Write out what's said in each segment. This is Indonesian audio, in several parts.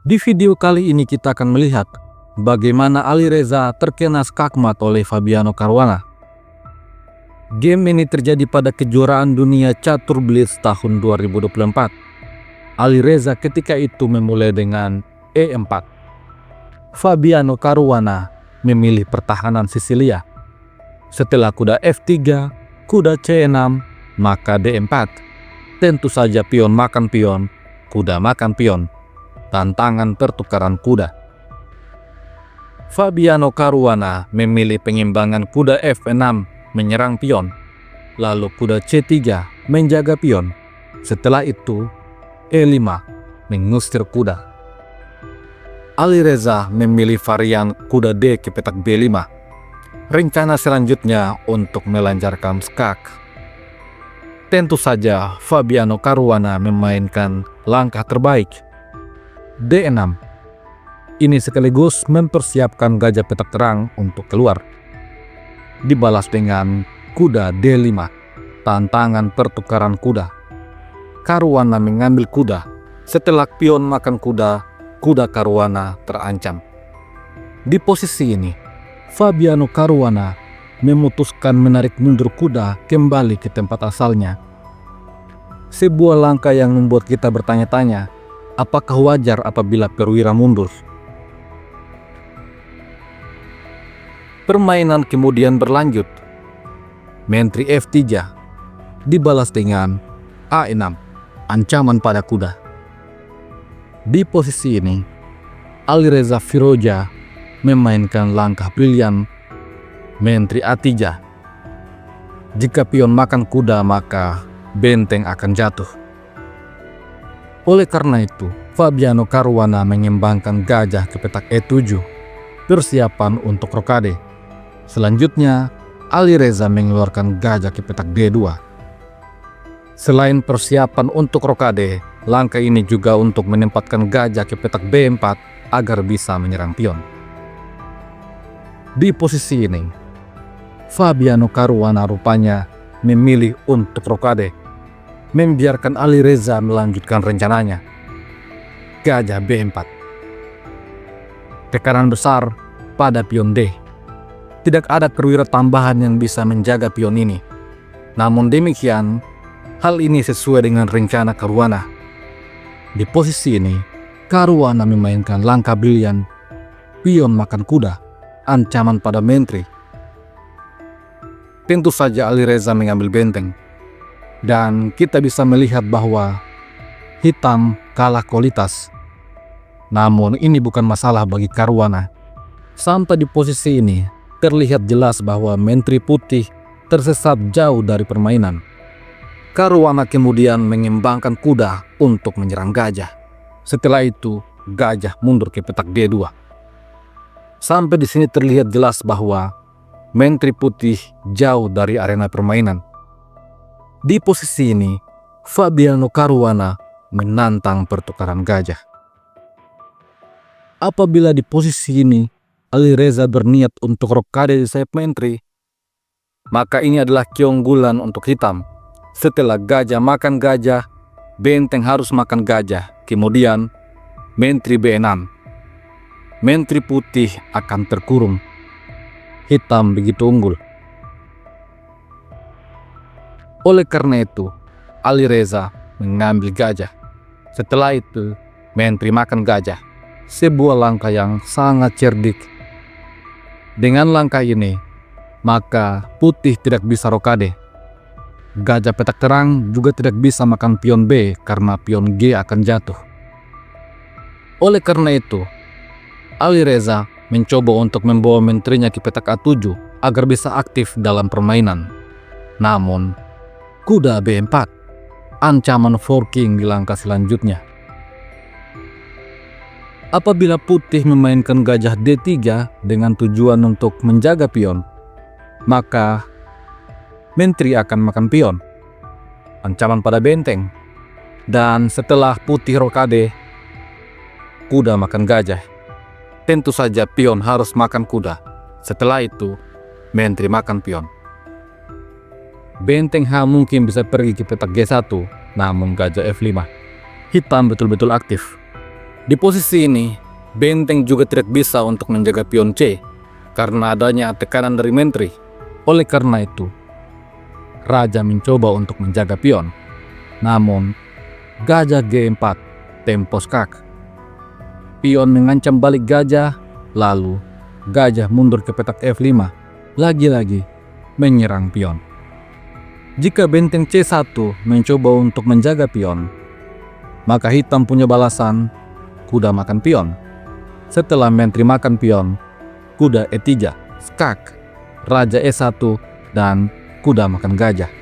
Di video kali ini kita akan melihat bagaimana Alireza terkena skakmat oleh Fabiano Caruana. Game ini terjadi pada kejuaraan dunia catur blitz tahun 2024. Alireza ketika itu memulai dengan E4. Fabiano Caruana memilih pertahanan Sisilia. Setelah kuda F3, kuda C6, maka D4. Tentu saja pion makan pion, kuda makan pion. Tantangan pertukaran kuda. Fabiano Caruana memilih pengimbangan kuda F6 menyerang pion, lalu kuda C3 menjaga pion. Setelah itu E5 mengusir kuda. Alireza memilih varian kuda D ke petak B5. Rencana selanjutnya untuk melancarkan skak. Tentu saja Fabiano Caruana memainkan langkah terbaik, D6. Ini sekaligus mempersiapkan gajah petak terang untuk keluar. Dibalas dengan kuda D5, tantangan pertukaran kuda. Caruana mengambil kuda. Setelah pion makan kuda, kuda Caruana terancam. Di posisi ini, Fabiano Caruana memutuskan menarik mundur kuda kembali ke tempat asalnya. Sebuah langkah yang membuat kita bertanya-tanya, apakah wajar apabila perwira mundur? Permainan kemudian berlanjut. Menteri F3 dibalas dengan A6, ancaman pada kuda. Di posisi ini, Alireza Firoja memainkan langkah brilian Menteri A3. Jika pion makan kuda, maka benteng akan jatuh. Oleh karena itu, Fabiano Caruana mengembangkan gajah ke petak E7, persiapan untuk rokade. Selanjutnya, Alireza mengeluarkan gajah ke petak D2. Selain persiapan untuk rokade, langkah ini juga untuk menempatkan gajah ke petak B4 agar bisa menyerang pion. Di posisi ini, Fabiano Caruana rupanya memilih untuk rokade, membiarkan Alireza melanjutkan rencananya. Gajah B4. Tekanan besar pada pion D. Tidak ada perwira tambahan yang bisa menjaga pion ini. Namun demikian, hal ini sesuai dengan rencana Caruana. Di posisi ini, Caruana memainkan langkah brilian, pion makan kuda, ancaman pada menteri. Tentu saja Alireza mengambil benteng. Dan kita bisa melihat bahwa hitam kalah kualitas. Namun ini bukan masalah bagi Caruana. Sampai di posisi ini, terlihat jelas bahwa menteri putih tersesat jauh dari permainan. Caruana kemudian mengembangkan kuda untuk menyerang gajah. Setelah itu, gajah mundur ke petak D2. Sampai di sini terlihat jelas bahwa menteri putih jauh dari arena permainan. Di posisi ini, Fabiano Caruana menantang pertukaran gajah. Apabila di posisi ini, Alireza berniat untuk rokade di sayap menteri, maka ini adalah keunggulan untuk hitam. Setelah gajah makan gajah, benteng harus makan gajah. Kemudian, menteri B6. Menteri putih akan terkurung. Hitam begitu unggul. Oleh karena itu, Alireza mengambil gajah. Setelah itu, menteri makan gajah. Sebuah langkah yang sangat cerdik. Dengan langkah ini, maka putih tidak bisa rokade. Gajah petak terang juga tidak bisa makan pion B karena pion G akan jatuh. Oleh karena itu, Alireza mencoba untuk membawa menterinya ke petak A7 agar bisa aktif dalam permainan. Namun, kuda B4, ancaman forking di langkah selanjutnya. Apabila putih memainkan gajah D3 dengan tujuan untuk menjaga pion, maka menteri akan makan pion, ancaman pada benteng. Dan setelah putih rokade, kuda makan gajah. Tentu saja pion harus makan kuda. Setelah itu, menteri makan pion. Benteng H mungkin bisa pergi ke petak G1, namun gajah F5. Hitam betul-betul aktif. Di posisi ini, benteng juga tidak bisa untuk menjaga pion C karena adanya tekanan dari menteri. Oleh karena itu, raja mencoba untuk menjaga pion. Namun, gajah G4 tempo skak. Pion mengancam balik gajah, lalu gajah mundur ke petak F5, lagi-lagi menyerang pion. Jika benteng C1 mencoba untuk menjaga pion, maka hitam punya balasan kuda makan pion. Setelah menteri makan pion, kuda E3, skak, raja E1, dan kuda makan gajah.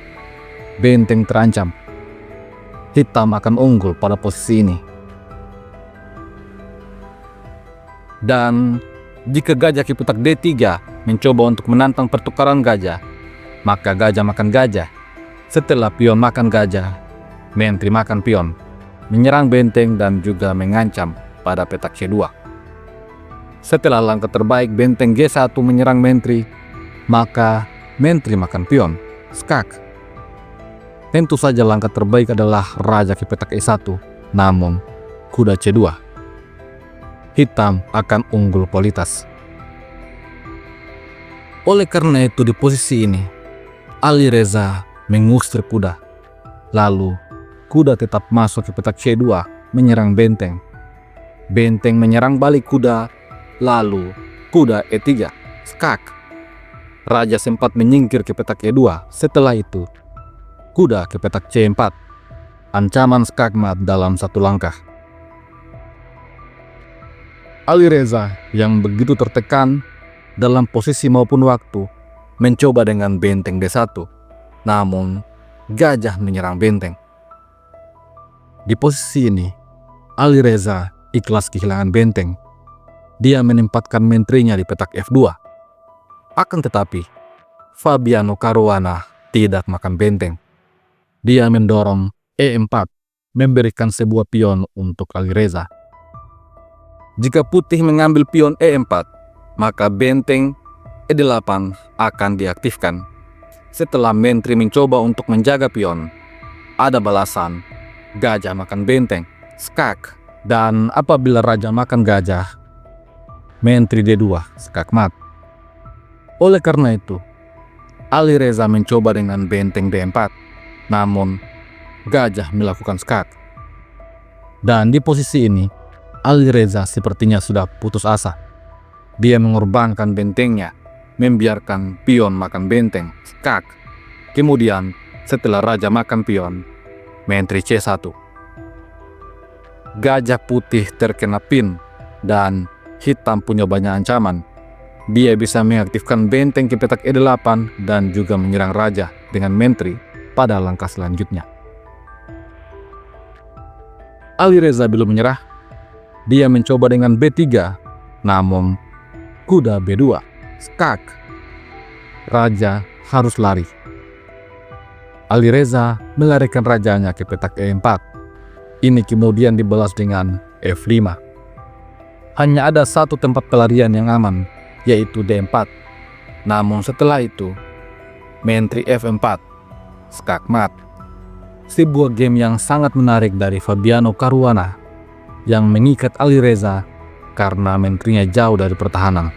Benteng terancam. Hitam akan unggul pada posisi ini. Dan jika gajah ke petak D3 mencoba untuk menantang pertukaran gajah, maka gajah makan gajah. Setelah pion makan gajah, menteri makan pion, menyerang benteng dan juga mengancam pada petak C2. Setelah langkah terbaik benteng G1 menyerang menteri, maka menteri makan pion, skak. Tentu saja langkah terbaik adalah raja ke petak E1, namun kuda C2. Hitam akan unggul politas. Oleh karena itu di posisi ini, Alireza mengusir kuda. Lalu, kuda tetap masuk ke petak C2 menyerang benteng. Benteng menyerang balik kuda, lalu kuda E3, skak. Raja sempat menyingkir ke petak E2. Setelah itu, kuda ke petak C4. Ancaman skakmat dalam satu langkah. Alireza yang begitu tertekan dalam posisi maupun waktu mencoba dengan benteng D1. Namun, gajah menyerang benteng. Di posisi ini, Alireza ikhlas kehilangan benteng. Dia menempatkan menterinya di petak F2. Akan tetapi, Fabiano Caruana tidak makan benteng. Dia mendorong E4, memberikan sebuah pion untuk Alireza. Jika putih mengambil pion E4, maka benteng E8 akan diaktifkan. Setelah menteri mencoba untuk menjaga pion, ada balasan gajah makan benteng, skak. Dan apabila raja makan gajah, menteri D2, skakmat. Oleh karena itu, Alireza mencoba dengan benteng D4, namun gajah melakukan skak. Dan di posisi ini, Alireza sepertinya sudah putus asa. Dia mengorbankan bentengnya, membiarkan pion makan benteng, skak. Kemudian, setelah raja makan pion, menteri C1. Gajah putih terkena pin dan hitam punya banyak ancaman. Dia bisa mengaktifkan benteng ke petak E8 dan juga menyerang raja dengan menteri pada langkah selanjutnya. Alireza belum menyerah. Dia mencoba dengan B3, namun kuda B2, skak. Raja harus lari. Alireza melarikan rajanya ke petak E4. Ini kemudian dibalas dengan F5. Hanya ada satu tempat pelarian yang aman, yaitu D4. Namun setelah itu, menteri F4, skakmat. Sebuah game yang sangat menarik dari Fabiano Caruana yang mengikat Alireza karena menterinya jauh dari pertahanan.